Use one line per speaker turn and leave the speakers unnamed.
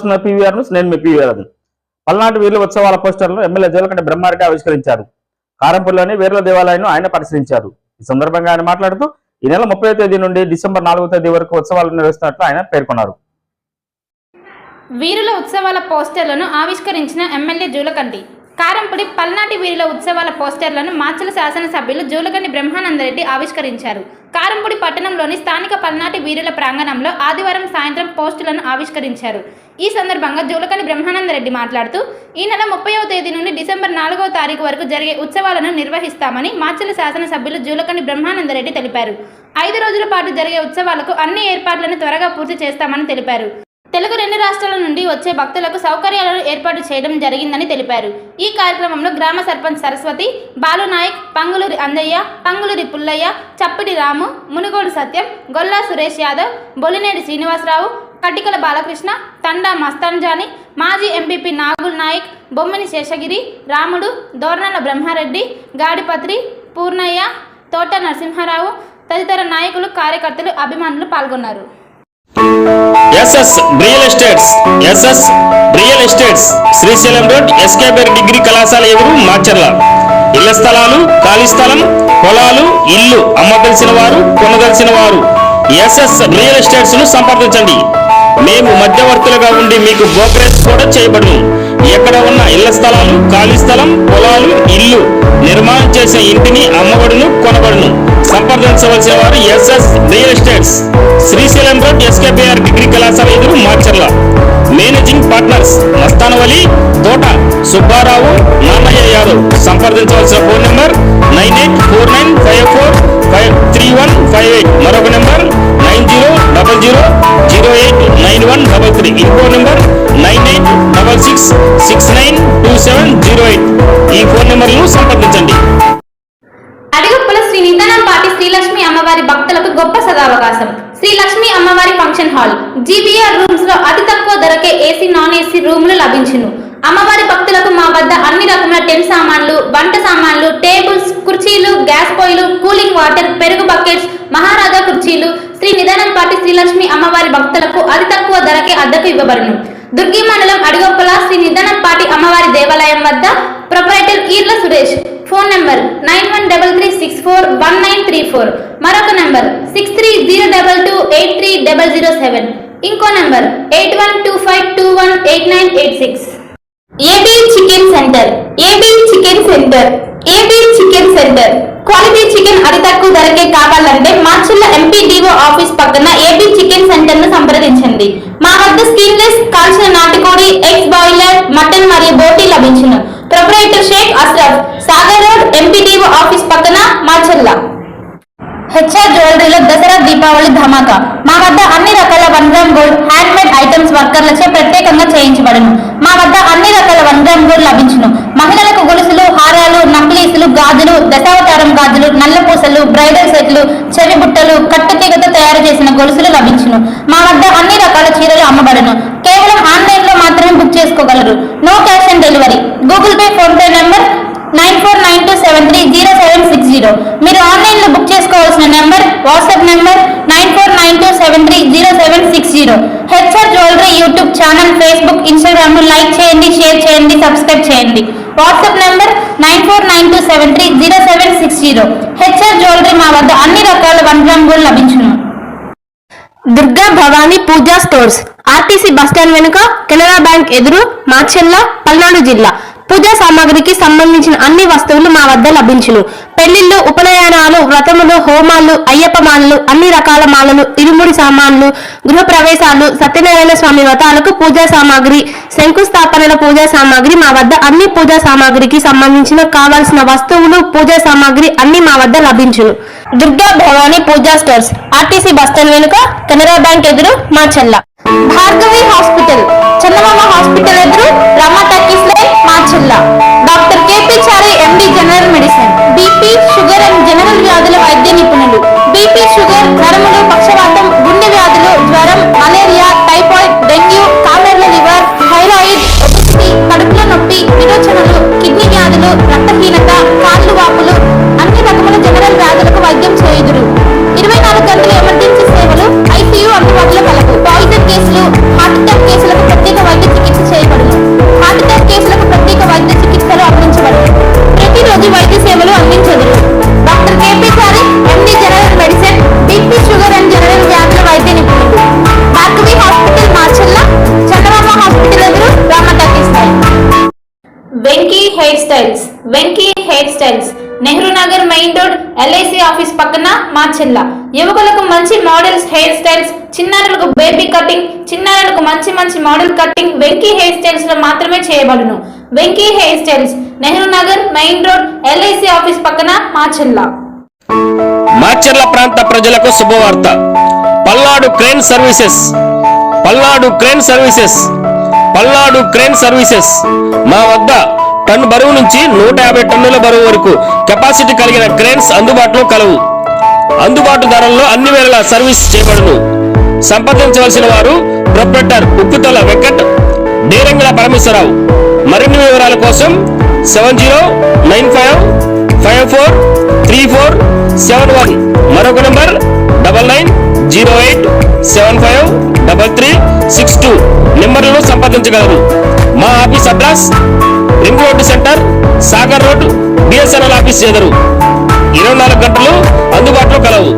చూస్తున్న PVR news. నేను మీ PVR. పల్నాటి వీరుల ఉత్సవాల పోస్టర్లను ఎమ్మెల్యే జోలకంటి బ్రహ్మారెడ్డి ఆవిష్కరించారు. కారంపూడిలోని వీరుల దేవాలయాన్ని ఆయన పరిశీలించారు. ఈ సందర్భంగా ఆయన మాట్లాడుతూ ఈ నెల 30వ తేదీ నుండి డిసెంబర్ 4వ తేదీ వరకు ఉత్సవాలు నిర్వహిస్తున్నట్లు ఆయన పేర్కొన్నారు.
వీరుల ఉత్సవాల పోస్టర్లను ఆవిష్కరించిన ఎమ్మెల్యే జోలకంటి కారంపూడి పల్నాటి వీరుల ఉత్సవాల పోస్టర్లను మాచల శాసనసభ్యులు జోలకంటి బ్రహ్మానందరెడ్డి ఆవిష్కరించారు. కారంపూడి పట్టణంలోని స్థానిక పల్నాటి వీరుల ప్రాంగణంలో ఆదివారం సాయంత్రం పోస్టులను ఆవిష్కరించారు. ఈ సందర్భంగా జోలకంటి బ్రహ్మానందరెడ్డి మాట్లాడుతూ ఈ నెల 30వ తేదీ నుండి డిసెంబర్ 4వ తారీఖు వరకు జరిగే ఉత్సవాలను నిర్వహిస్తామని మాచల శాసనసభ్యులు జోలకంటి బ్రహ్మానందరెడ్డి తెలిపారు. 5 రోజుల పాటు జరిగే ఉత్సవాలకు అన్ని ఏర్పాట్లను త్వరగా పూర్తి చేస్తామని తెలిపారు. తెలుగు 2 రాష్ట్రాల నుండి వచ్చే భక్తులకు సౌకర్యాలను ఏర్పాటు చేయడం జరిగిందని తెలిపారు. ఈ కార్యక్రమంలో గ్రామ సర్పంచ్ సరస్వతి, బాలు నాయక్, పంగులూరి అందయ్య, పంగులూరి పుల్లయ్య, చప్పిడి రాము, మునుగోడు సత్యం, గొల్లా సురేష్ యాదవ్, బొలినేడి శ్రీనివాసరావు, కటికల బాలకృష్ణ, తండా మస్తాన్జాని, మాజీ ఎంపీపీ నాగుల్ నాయక్, బొమ్మిని శేషగిరి, రాముడు, దోర్నాల బ్రహ్మారెడ్డి, గాడిపత్రి, పూర్ణయ్య, తోట నరసింహారావు తదితర నాయకులు, కార్యకర్తలు, అభిమానులు పాల్గొన్నారు.
SS Real Estates Srisailam road ఎస్కేబర్ డిగ్రీ కళాశాల ఎదురు మాచర్ల. ఇళ్ల స్థలాలు, ఖాళీ స్థలం, పొలాలు, ఇల్లు అమ్మదలిచిన వారు, కొనదలిచిన వారు SS రియల్ ఎస్టేట్స్ ను సంప్రదించండి. మేము మధ్యవర్తులుగా ఉండి మీకు బ్రోకరేజ్ కూడా చేయబడును. ఎక్కడ ఉన్న ఇళ్ల స్థలాలు, ఖాళీ స్థలం, పొలాలు, ఇల్లు నిర్మాణం చేసే ఇంటిని అమ్మబడును, కొనబడును. సంప్రదించవలసిన వారు SS real estates Srisailam road SKBR degree కళాశాల ఎదురు మాచర్ల. మేనేజింగ్ పార్ట్నర్స్ మస్తానవలి, తోట సుబ్బారావు, నాన్నయ్య యాదవ్. సంప్రదించవలసిన ఫోన్ నెంబర్ 9849543158. మరొక నెంబర్ 9000089133. ఇంకో నెంబర్ 9866692708. ఈ ఫోన్ నెంబర్లను సంప్రదించండి.
అడిగొప్పల శ్రీ నిదానంపాటి శ్రీలక్ష్మి అమ్మవారి భక్తులకు గొప్ప సదావకాశం. శ్రీ లక్ష్మి అమ్మవారి ఫంక్షన్ హాల్ జీబీఆర్ రూమ్స్ లో అతి తక్కువ ధరకే ఏసీ, నాన్ ఏసీ రూములు లభించును. అమ్మవారి భక్తులకు మా వద్ద అన్ని రకముల టెంట్ సామాన్లు, వంట సామాన్లు, టేబుల్స్, కుర్చీలు, గ్యాస్ పొయ్యిలు, కూలింగ్ వాటర్, పెరుగు బకెట్స్, మహారాజా కుర్చీలు శ్రీ నిదానంపాటి శ్రీలక్ష్మి అమ్మవారి భక్తులకు అతి తక్కువ ధరకే అద్దెకు ఇవ్వబడును. దుర్గి మండలం అడిగొప్పల శ్రీ నిదానంపాటి అమ్మవారి దేవాలయం వద్ద proprietor Eerla Suresh. Phone number 9133641934. మరొక నంబర్ 6302283007. ఇంకో number 8125218986. AB chicken centre. Quality chicken అతి తక్కువ ధరకే కావాలంటే మాచర్ల ఎంపీడీఓ ఆఫీస్ పక్కన ఏబీ చికెన్ సెంటర్ ను సంప్రదించండి. మా వద్ద స్కిన్లెస్, కాల్చిన నాటుకోడి, ఎగ్స్ బాయిలర్, మటన్ మరియు బోటీ లభించును. Proprietor Sheikh Asraf, Sagar road, MPDO office పక్కన మాచర్ల. హెచ్ఆర్ జ్యువెలరీలో దసరా దీపావళి ధమాకా. మా వద్ద అన్ని రకాల 1 gram gold, handmade items వర్కర్లచే ప్రత్యేకంగా చేయించబడును. మా వద్ద అన్ని రకాల 1 గ్రామ్ గోల్డ్ లభించును. మహిళలకు గొలుసులు, హారాలు, నక్లీసులు, గాజులు, దశావతారం గాజులు, నల్ల పూసలు, బ్రైడల్ సెట్లు, చెవి బుట్టలు, కట్టుతీగతో తయారు చేసిన గొలుసులు లభించును. మా వద్ద అన్ని రకాల చీరలు అమ్మబడును. కేవలం ఆన్లైన్ లో మాత్రమే బుక్ చేసుకోగలరు. No cash on delivery. Google pay, PhonePe number 9492730760. మీరు ఆన్లైన్ లో బుక్ చేసుకోవాల్సిన number, WhatsApp number 9492730760. HR jewellery YouTube channel, Facebook, Instagram like చేయండి, షేర్ చేయండి, సబ్స్క్రైబ్ చేయండి. WhatsApp number 9492730760. హెచ్ఆర్ జ్యువెలరీ మా వద్ద అన్ని రకాల 1 గ్రామ్ గోల్డ్ లభించును. దుర్గా భవానీ పూజా స్టోర్స్ ఆర్టీసీ బస్టాండ్ వెనుక, కెనరా బ్యాంక్ ఎదురు, మాచర్ల, పల్నాడు జిల్లా. పూజా సామాగ్రికి సంబంధించిన అన్ని వస్తువులు మా వద్ద లభించును. పెళ్లిళ్లు, ఉపనయనాలు, వ్రతములు, హోమాలు, అయ్యప్ప మాలలు, అన్ని రకాల మాలలు, ఇరుముడి సామాన్లు, గృహ ప్రవేశాలు, సత్యనారాయణ స్వామి వ్రతాలకు పూజా సామాగ్రి, శంకుస్థాపనల పూజా సామాగ్రి మా వద్ద అన్ని పూజా సామాగ్రికి సంబంధించిన కావాల్సిన వస్తువులు, పూజా సామాగ్రి అన్ని మా వద్ద లభించును. దుర్గా భవానీ పూజా స్టోర్స్ ఆర్టీసీ బస్టాండ్ వెనుక, కెనరా బ్యాంక్ ఎదురు, మాచర్ల. భార్గవి హాస్పిటల్ చందమామ హాస్పిటల్ ఎదురు, Rama talkies line, Macherla. Doctor KP Chari MD general medicine. BP, sugar and general వ్యాధుల వైద్య నిపుణులు. బీపీ, షుగర్, నరములు, పక్షవాతం, గుండె వ్యాధులు, జ్వరం, మలేరియా, టైఫాయిడ్, డెంగ్యూ, కామెర్ల లివర్, థైరాయిడ్, ఒబెసిటీ, కడుపులో నొప్పి, విరోచనలు, కిడ్నీ వ్యాధులు, రక్తహీనత, కాళ్ళు వాపులు, అన్ని రకముల జనరల్ వ్యాధులకు వైద్యం చేయుదురు. 24 గంటల ఎమర్జెన్సీ సేవలు, ఐసీయూ అందుబాటులో కలవు. పాయిజన్ కేసులు, హార్ట్ అటాక్ కేసులకు ప్రత్యేక వైద్య hair styles. Venky hair styles, Nehru Nagar main road, LIC office పక్కన, మాచెల్ల. యువకులకు మంచి మోడల్స్ హెయిర్ స్టైల్స్, చిన్నారులకు బేబీ కటింగ్, చిన్నారులకు మంచి మంచి model cutting Venky hair styles లో మాత్రమే చేయబడును. Venky hair styles, Nehru Nagar main road, LIC office పక్కన, మాచెల్ల.
మాచర్ల ప్రాంత ప్రజలకు శుభవార్త. Palnadu crane services, Palnadu crane services, Palnadu crane services. మా వద్ద టన్ను బరువు నుంచి 150 టన్నుల బరువు వరకు కెపాసిటీ కలిగిన క్రేన్స్ అందుబాటులో కలవు. అందుబాటు ధరల్లో అన్ని వేళలా సర్వీస్ చేయబడును. సంప్రదించవలసిన వారు ప్రొప్రైటర్ ఉప్పుతల వెంకట్, డేరంగుల పరమేశ్వరరావు. మరిన్ని వివరాల కోసం 7095543471, మరొక నంబర్ 9908753362 నెంబర్లను సంప్రదించగలరు. మా office address ring road centre, Sagar road, BSNL office ఎదురు. 24 గంటలు అందుబాటులో కలవు.